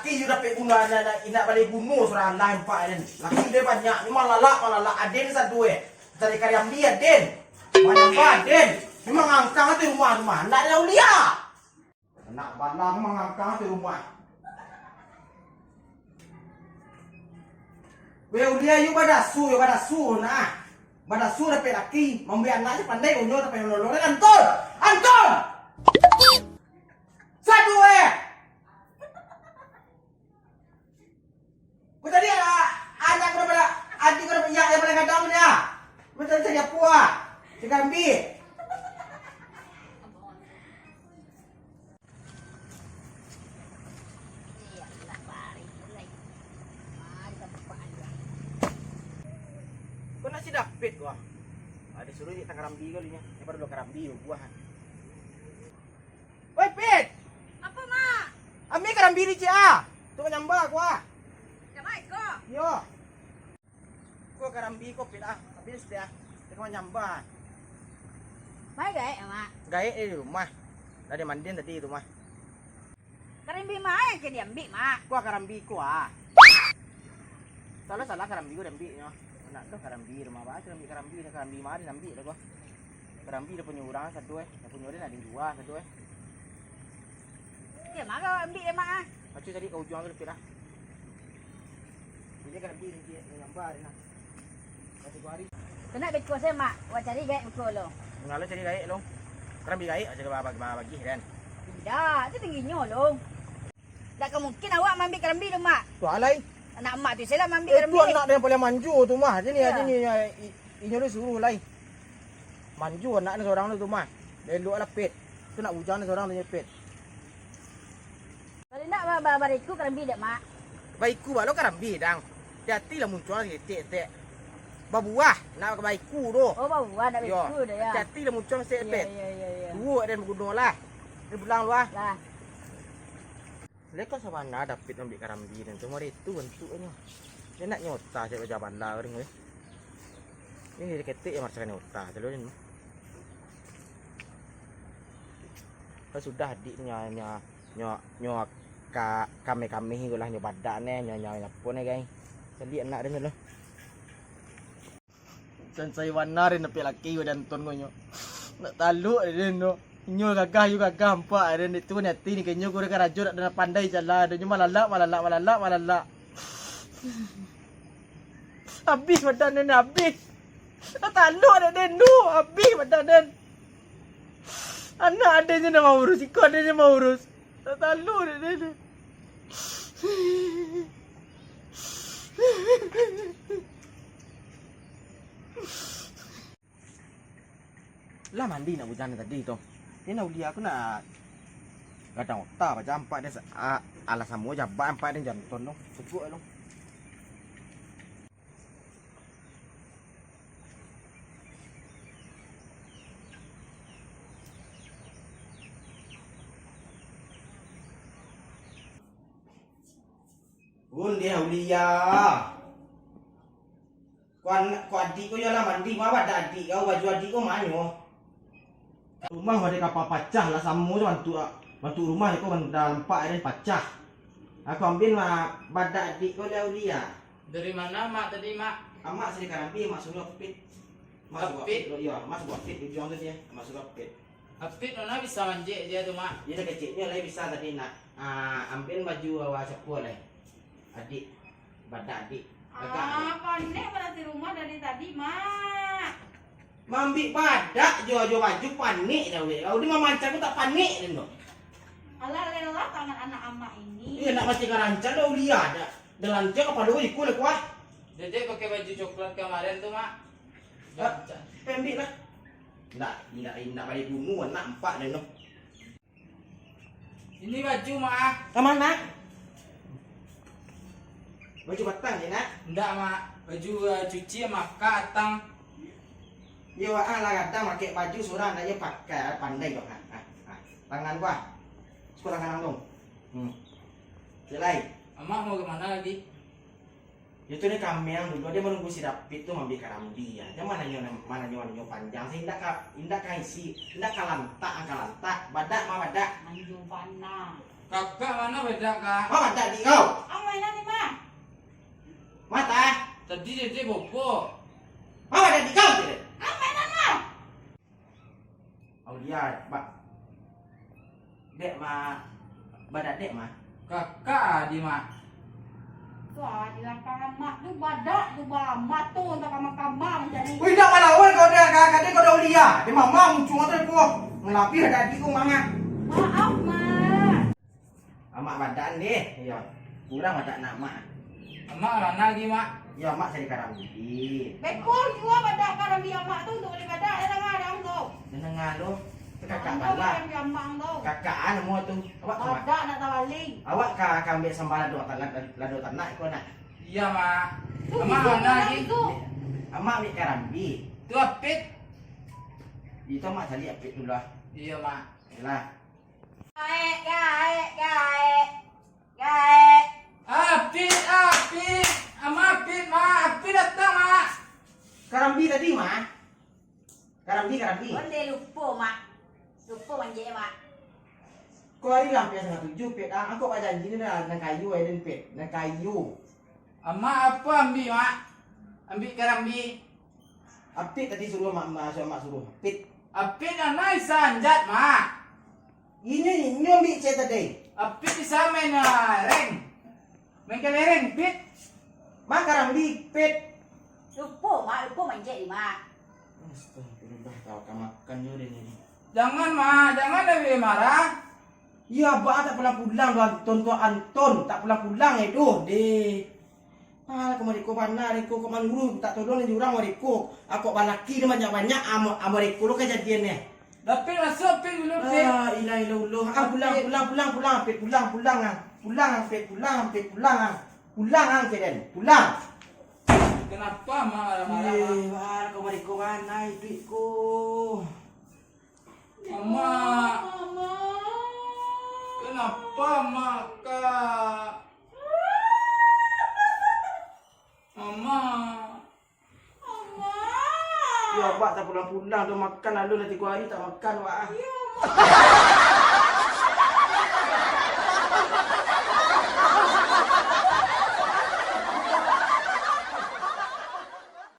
laki sudah pe guna ina balik bunuh surah lain pak den. Laki dia banyak, ni malala aden satu Cari karyam dia den. Banyak baden. Memang angkang di rumah, ndak ada ulia. Anak balang mangangkang di rumah. Beu dia yu badasu nah. Badasu dah pe laki, mambe anak si pandai unyo tapi nolong Anton. Satu Kau tadi anak kau pada adik kau yang pada kadang dia. Macam saya puas. Sekarang bi. Kau nak si dapet gua. Ada suruh di Karambi kau linya. Ini baru Karambi buah. Woi Pit. Apa mak? Ambil Karambi di Cia. Tu nyambak gua. Yo. Gua Karambi kau Pit habis dia. Dia nyambak. Mai gaya mak. Gaya di rumah. Dah dia mandiin tadi rumah. Karimbi mai ke diambil mak. Gua Karambi gua. Salah Karambi gua diambil nyo. Nak tu Karambi rumah bah, Karambi mari ambil dah gua. Karambi dah punya orang satu dah punya orang ada dua satu Ya mak kau ambil mak ah. Macam tadi kau jual tu pirah. Dia Karambi dia nyambar nak. Satu hari. Kena beko saya mak. Wah cari gaya beko lo. Ngala cari gaya long. Karambi gaya aja bagi kan. Tidak, itu tingginya lo. Tak mungkin awak ambil karambi tu mak. Tu alai. Anak mak tu saya lah ambil Itu karambi. anak dia boleh manju tu mah. Jadi Ya. ini dia suruh lai. Manju anak ni seorang tu mah. Dia luak lah pet. Tu nak hujan ni seorang tu pet. Kalau nak bariku karambi dak mak. Baiku ba lo Karambi dang. Hati lah muncul lagi tek. Babuah nak ke baiku tu. Oh bawa nak beko dah ya. Hati lah muncul Ya pet. ya. Dua dan berguna lah. Dia pulang lu ah. Lah. Leka sabana dapat ambil Karambi dan semua itu bentuknya. Dia nak nyota saya jawaban lah orang ni. Ini dia ketik yang marsakan nyota selalu ni. Kalau sudah adiknya nyok kami gula nyo badak ne nyo apa ne guys. Jadi anak dia lah. Saya warna rin napi laki dan ton nyo. Nak taluk dia no. Nyo gagah hampa dan itu ni hati ni kenyo ko ka rajo nak pandai jala dia malala. Habis badan ni habis. Tak taluk dia no habis badan dan. Anak adanya nak mau urus, ikut adanya mau urus. Tak taluk dia. Lah mandi nak hujan tadi tu. Dia nak ulia aku nak gadang otak macam empat dia alas semua jabat empat dia janton tu. Cukup tu. Gun dia ulia. Kau adik kau jalan mandi mah ada adik kau baju adik kau mana? Rumah ada kapal pecah lah sama tu bantu rumah kau dalam empat ada pecah. Aku ambil mah badak adik kau dia ulia. Dari mana mak tadi mak? Amak sedih Karambi mak suruh pit. Apit? Iya, mak suruh pit di tu dia. Mak suruh pit. Apit nona bisa manjek dia tu mak. Dia kecilnya lah bisa tadi nak ambil baju awak siapa lah. Adik badak adik. Panik berarti rumah dari tadi mak. Mambi badak jo baju panik dah weh. Kau dia memancar aku tak panik dia no. Alah lelah tangan anak amak ini. Iya nak macam karancan dah ulia dah. Dengan cek apa dulu ikut le kuah. Dedek pakai baju coklat kemarin tu mak. Pendek lah. Nak balik bunuh nak empat dia no. Ini baju mak. Mana? Baju batang je nak. Enggak mak. Baju cuci maka atang. Dia lah kadang pakai baju surah aja pakai pandai kok. Tangan gua. Sekolah kanan dong. Selai. Amak mau kemana lagi? Itu ni kami yang dulu dia menunggu si David tu ambil Karambi ya. Dia mana nyo panjang sih indak kaisi, indak kalantak. Badak mah badak. Manju panah. Kakak mana beda kak? Mak ada di kau. Ang mainan ni Ma. Mata. Tadi dede bobo. Mak ada di kau tidak? Ang mainan Ma. Aulia, Pak. Dek ma. Badak dek ma. Kakak di mak. Wah, di lapangan mak tu badak tu ba mat tu tak kamar macam ni. Wih, nak malawan kau dia kakak dia kau dah Aulia. Dia mama muncung atau kau. Ngelapi ada di kau mangat. Maaf Ma. Amak badan ni. Ya. Kurang badak nak mak. Emak mana lagi mak? Ya, mak cari karambi. Bekor juga badak kalau biar mak tu untuk beli badak dia dengar dah tu. Dengar lo. Kakak Ang bala. biar mak tu. Kakak semua tu. Awak sama. Badak nak tawaling. Awak ka ambil sambal lado tanah kau nak. Iya mak. Tu Emak itu, mana lagi? itu. Amak ambil karambi. Tu apit. Itu mak cari apit dulu lah. Iya mak. Yalah. Gaek. Apit. Ama apit mak. Apit datang mak. Karambi tadi mak. Karambi. Boleh lupa mak. Lupa manje mak. Kau hari lah pia setengah 7 pet. Aku pak janji ni dah nak kayu dan pet. Nak kayu. Ama apa ambil mak? Ambil karambi. Apit tadi suruh mak suruh. Apit. Apit anak sanjat mak. Ini ambil saya tadi. Apit bisa main reng. Main kelereng pit. Mak karambi pet. Lupa manje di mak. Astagfirullah, kau akan makan je ni. Jangan mak, jangan lebih marah. Ya, abah tak pulang Anton tak pulang itu deh. Kemari ko mana reko ko manuru tak tolong ni jurang mereko. Aku balaki dia banyak amareko lo kejadian ni. Dapil masuk pil dulu pil. Ilah ilallah. Pulang pet pulang keden. Pulang. Kenapa mak marah-marah? Wah, kemari ko mana duitku. Mama. Kenapa mak kak? Mama. Ya, abah tak pulang tu makan lalu nanti 3 hari tak makan wah.